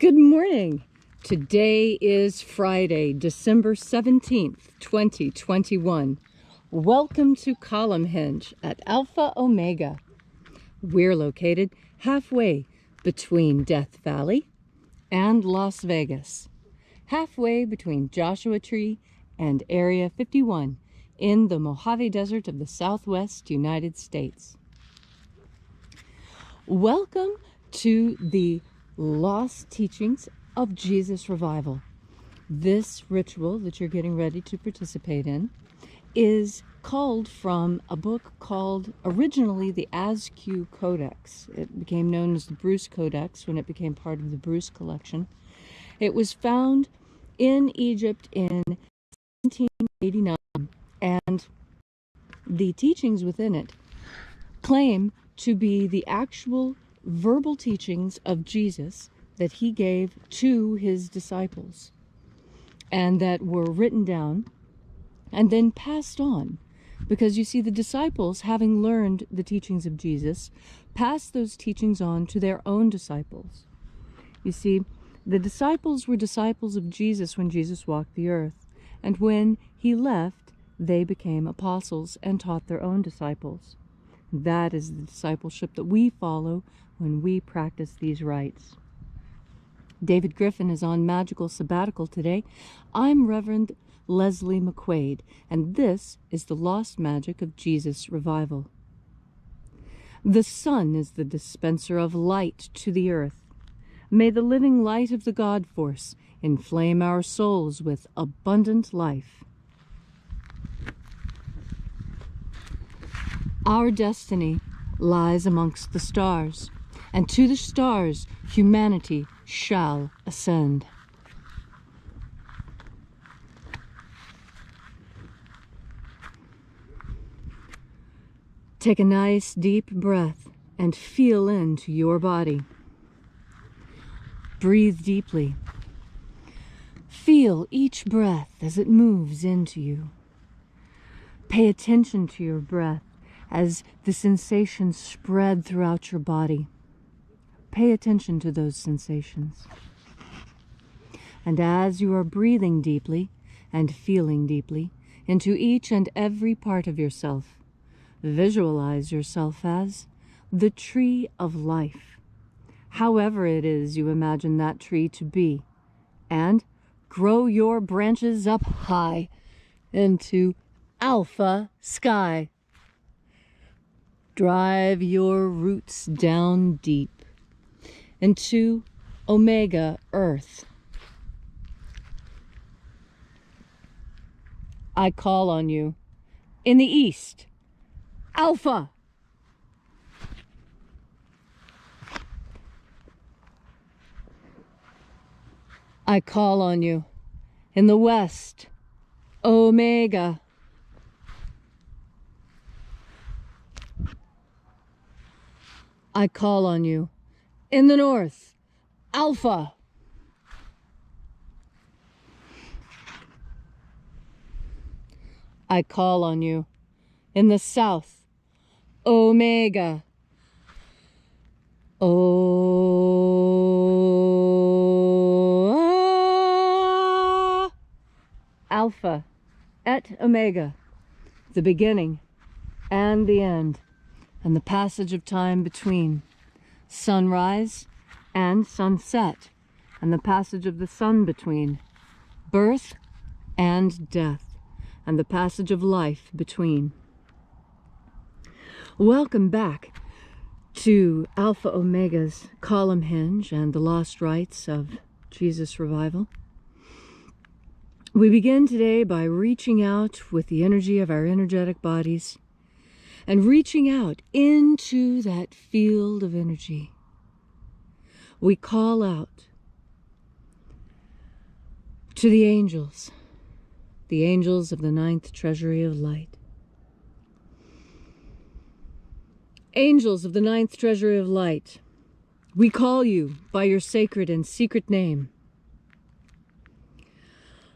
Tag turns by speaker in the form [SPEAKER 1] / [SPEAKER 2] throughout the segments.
[SPEAKER 1] Good morning. Today is Friday, December 17th, 2021. Welcome to Columnhenge at Alpha Ωmega. We're located halfway between Death Valley and Las Vegas, halfway between Joshua Tree and Area 51 in the Mojave Desert of the Southwest United States. Welcome to the Lost Teachings of Jesus Revival. This ritual that you're getting ready to participate in is culled from a book called originally the Askew Codex. It became known as the Bruce Codex when it became part of the Bruce collection. It was found in Egypt in 1789, and the teachings within it claim to be the actual verbal teachings of Jesus that he gave to his disciples, and that were written down and then passed on. Because you see, the disciples, having learned the teachings of Jesus, passed those teachings on to their own disciples. You see, the disciples were disciples of Jesus when Jesus walked the earth, and when he left, they became apostles and taught their own disciples. That is the discipleship that we follow when we practice these rites. David Griffin is on magical sabbatical today. I'm Reverend Leslie McQuade, and this is the Lost Magic of Jesus Revival. The sun is the dispenser of light to the earth. May the living light of the God Force inflame our souls with abundant life. Our destiny lies amongst the stars, and to the stars humanity shall ascend. Take a nice deep breath and feel into your body. Breathe deeply. Feel each breath as it moves into you. Pay attention to your breath as the sensations spread throughout your body. Pay attention to those sensations. And as you are breathing deeply and feeling deeply into each and every part of yourself, visualize yourself as the tree of life, however it is you imagine that tree to be, and grow your branches up high into alpha sky. Drive your roots down deep into Omega Earth. I call on you in the east, Alpha. I call on you in the west, Omega. I call on you in the north, Alpha. I call on you in the south, Omega. Alpha et Omega, the beginning and the end, and the passage of time between, sunrise and sunset, and the passage of the sun between, birth and death, and the passage of life between. Welcome back to Alpha Omega's Columnhenge and the Lost Rites of Jesus Revival. We begin today by reaching out with the energy of our energetic bodies and reaching out into that field of energy. We call out to the angels of the 9th Treasury of Light. Angels of the 9th Treasury of Light, we call you by your sacred and secret name,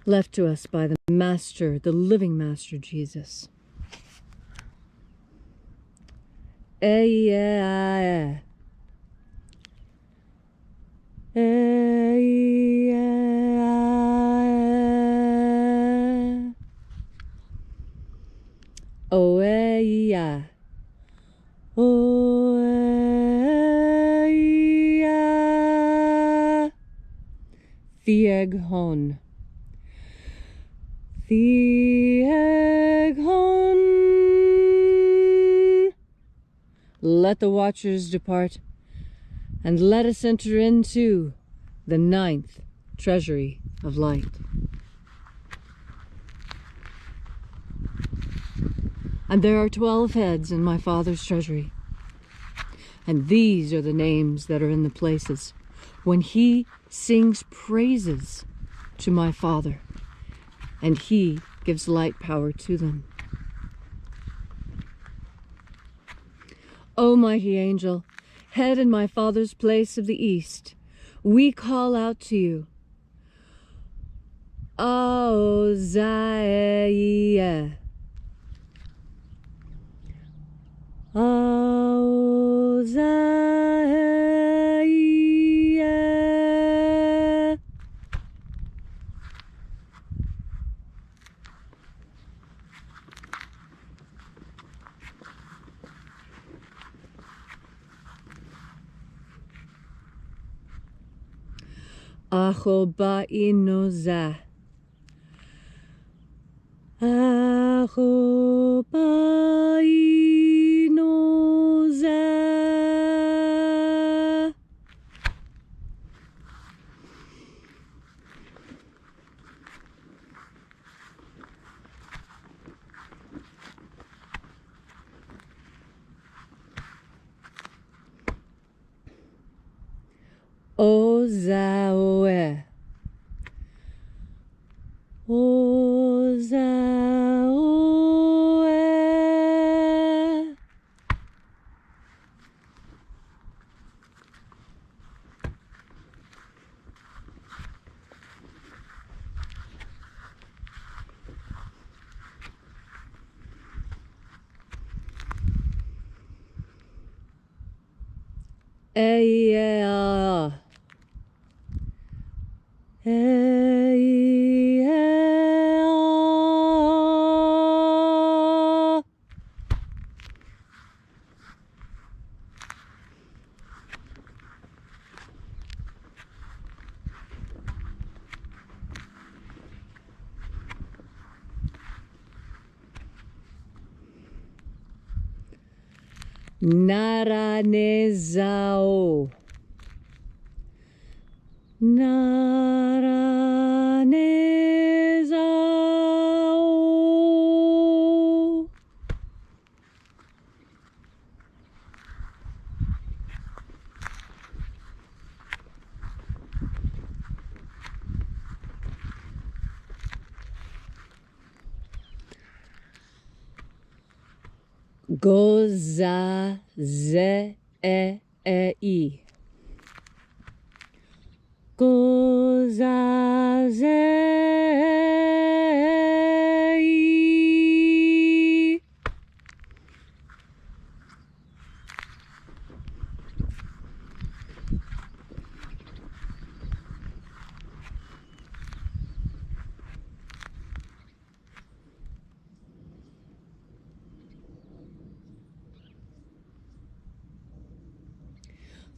[SPEAKER 1] left to us by the Master, the living Master Jesus. Oeia. Oeia. Thieghon. Thieghon. Let the watchers depart, and let us enter into the 9th Treasury of Light. And there are 12 heads in my Father's treasury. And these are the names that are in the places when he sings praises to my Father, and he gives light power to them. O mighty angel, head in my Father's place of the east, we call out to you. Oziah. Oziah. Ahobainoza. Ahobainoza. Ozaoe. Ozaoe. Eya. Eya. Naranezao. Naranezao. Goza ze e i. Goza ze i.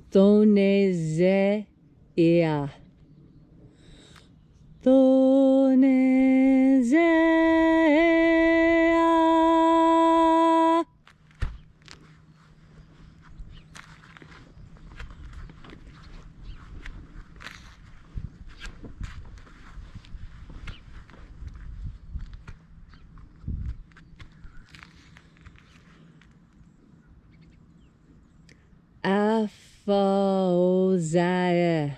[SPEAKER 1] Thoneze ea. Thoneze ea. Alpha Ωmega.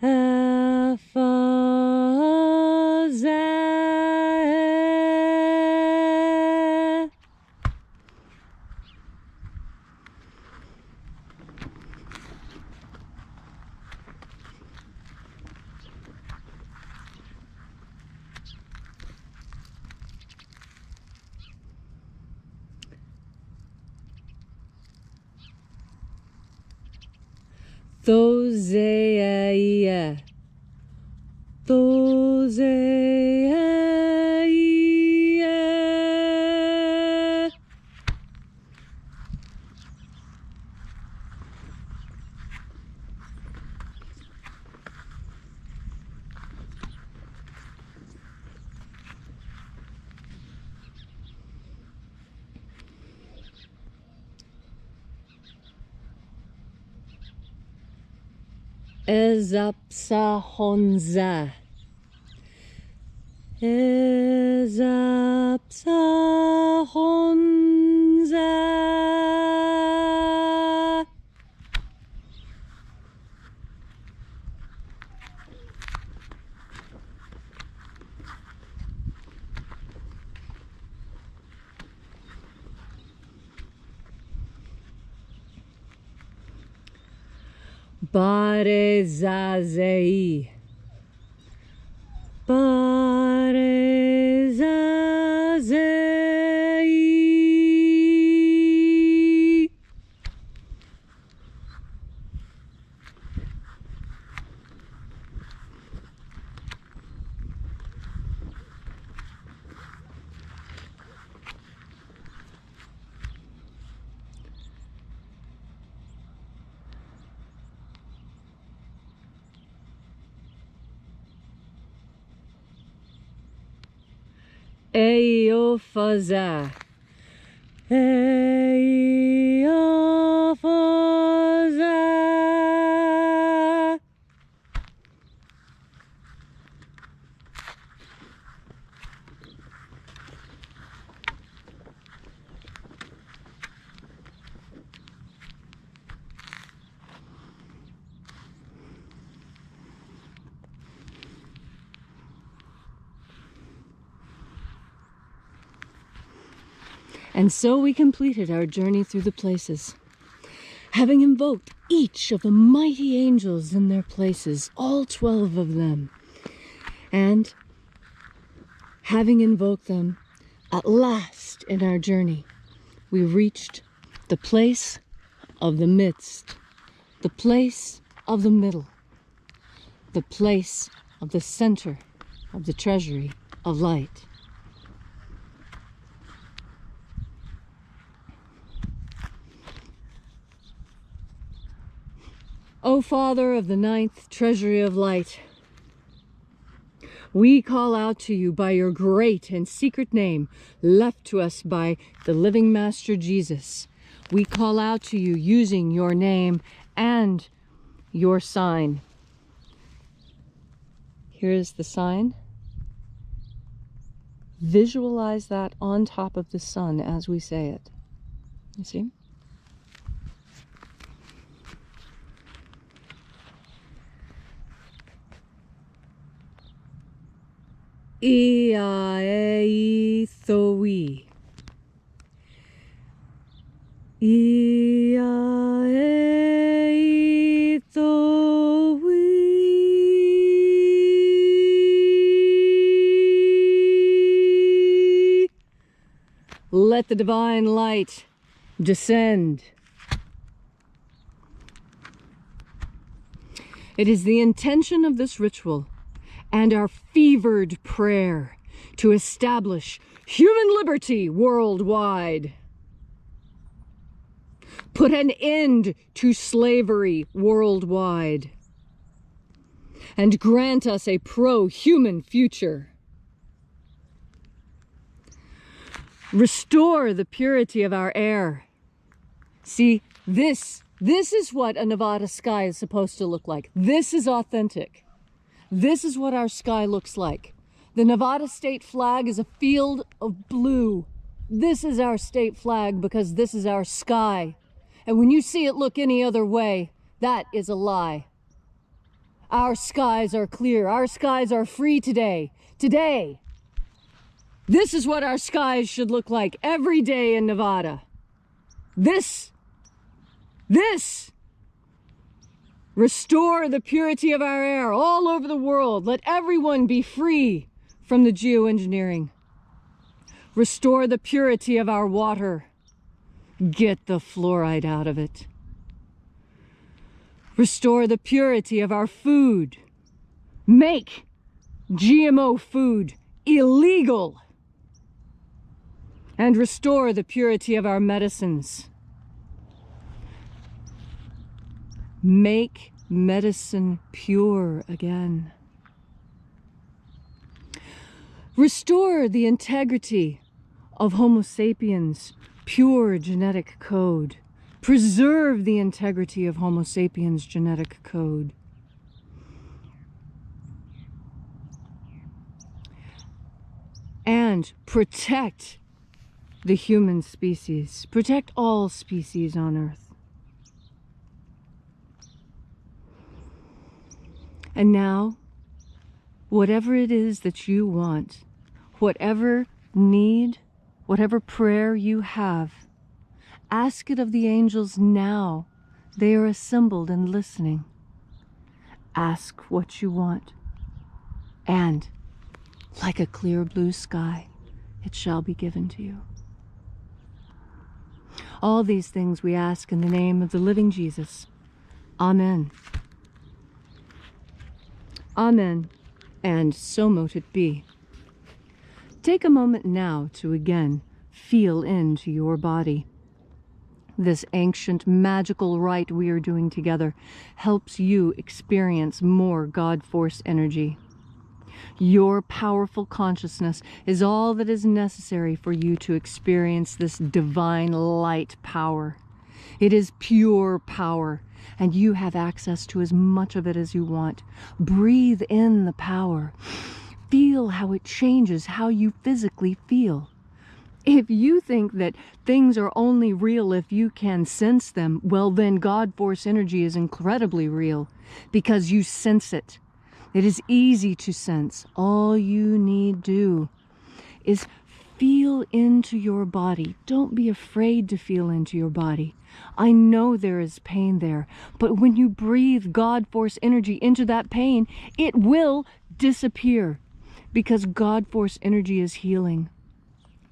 [SPEAKER 1] Alpha Ωmega. Thoseia. Thoseia. Ezapsahonza. Ezapsahonza. Barezazei. Barezazei. Eophaza. Eophaza. And so we completed our journey through the places, having invoked each of the mighty angels in their places, all 12 of them. And having invoked them, at last in our journey, we reached the place of the midst, the place of the middle, the place of the center of the Treasury of Light. O Father of the 9th Treasury of Light, we call out to you by your great and secret name left to us by the living Master Jesus. We call out to you using your name and your sign. Here's the sign. Visualize that on top of the sun as we say it. You see? Iaeithoi. Iaeithoi. Let the divine light descend. It is the intention of this ritual and our fevered prayer to establish human liberty worldwide. Put an end to slavery worldwide. And grant us a pro-human future. Restore the purity of our air. See, this is what a Nevada sky is supposed to look like. This is authentic. This is what our sky looks like. The Nevada state flag is a field of blue. This is our state flag because this is our sky. And when you see it look any other way, that is a lie. Our skies are clear. Our skies are free today. Today. This is what our skies should look like every day in Nevada. This. Restore the purity of our air all over the world. Let everyone be free from the geoengineering. Restore the purity of our water. Get the fluoride out of it. Restore the purity of our food. Make GMO food illegal. And restore the purity of our medicines. Make medicine pure again. Restore the integrity of Homo sapiens' pure genetic code. Preserve the integrity of Homo sapiens' genetic code. And protect the human species. Protect all species on Earth. And now, whatever it is that you want, whatever need, whatever prayer you have, ask it of the angels now. They are assembled and listening. Ask what you want. And, like a clear blue sky, it shall be given to you. All these things we ask in the name of the living Jesus. Amen. Amen. And so mote it be. Take a moment now to again feel into your body. This ancient magical rite we are doing together helps you experience more God Force energy. Your powerful consciousness is all that is necessary for you to experience this divine light power. It is pure power, and you have access to as much of it as you want. Breathe in the power. Feel how it changes how you physically feel. If you think that things are only real if you can sense them, well then God Force energy is incredibly real because you sense it. It is easy to sense. All you need do is feel into your body. Don't be afraid to feel into your body. I know there is pain there, but when you breathe God Force energy into that pain, it will disappear because God Force energy is healing.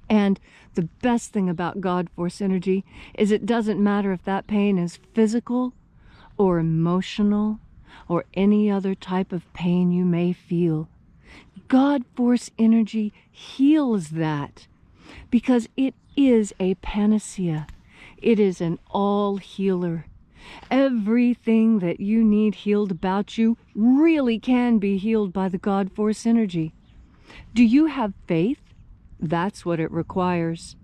[SPEAKER 1] And the best thing about God Force energy is it doesn't matter if that pain is physical or emotional or any other type of pain you may feel. God Force energy heals that because it is a panacea. It is an all healer. Everything that you need healed about you really can be healed by the God Force energy. Do you have faith? That's what it requires.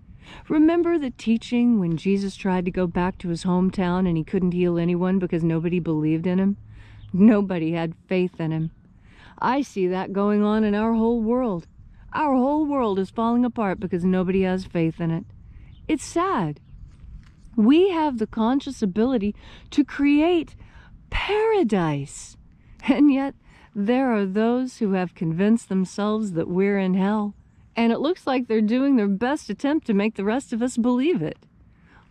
[SPEAKER 1] Remember the teaching when Jesus tried to go back to his hometown and he couldn't heal anyone because nobody believed in him? Nobody had faith in him. I see that going on in our whole world. Our whole world is falling apart because nobody has faith in it. It's sad. We have the conscious ability to create paradise. And yet, there are those who have convinced themselves that we're in hell. And it looks like they're doing their best attempt to make the rest of us believe it.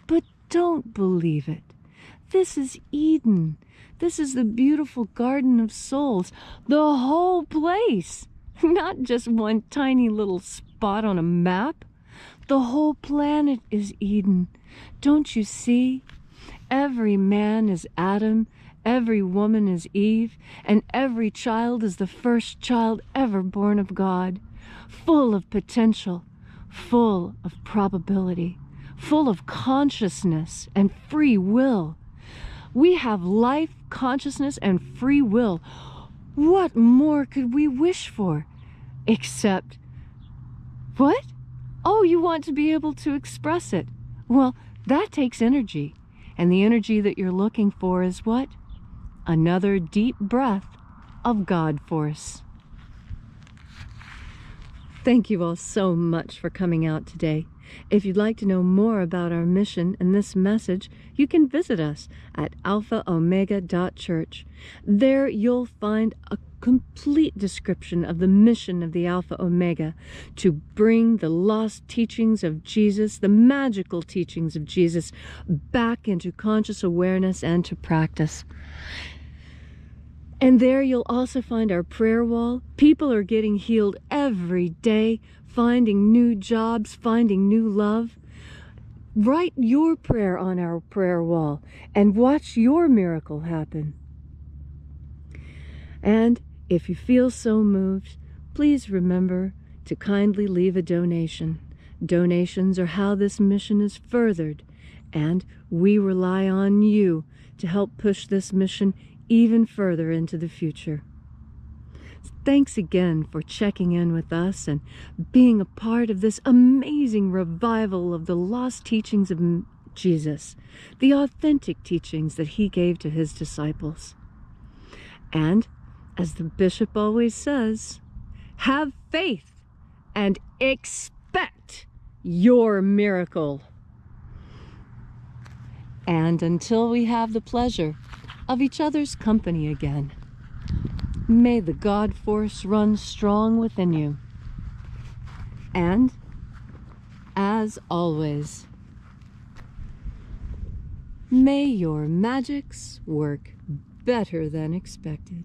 [SPEAKER 1] But don't believe it. This is Eden. This is the beautiful Garden of Souls. The whole place. Not just one tiny little spot on a map. The whole planet is Eden. Don't you see? Every man is Adam. Every woman is Eve. And every child is the first child ever born of God. Full of potential. Full of probability. Full of consciousness and free will. We have life, consciousness, and free will. What more could we wish for? Except, what? Oh, you want to be able to express it. Well, that takes energy. And the energy that you're looking for is what? Another deep breath of God Force. Thank you all so much for coming out today. If you'd like to know more about our mission and this message, you can visit us at alphaomega.church. There you'll find a complete description of the mission of the Alpha Omega to bring the lost teachings of Jesus, the magical teachings of Jesus, back into conscious awareness and to practice. And there you'll also find our prayer wall. People are getting healed every day, finding new jobs, finding new love. Write your prayer on our prayer wall and watch your miracle happen. And if you feel so moved, please remember to kindly leave a donation. Donations are how this mission is furthered, and we rely on you to help push this mission even further into the future. Thanks again for checking in with us and being a part of this amazing revival of the lost teachings of Jesus, the authentic teachings that he gave to his disciples. And as the bishop always says, have faith and expect your miracle. And until we have the pleasure of each other's company again, may the God force run strong within you. And, as always, may your magics work better than expected.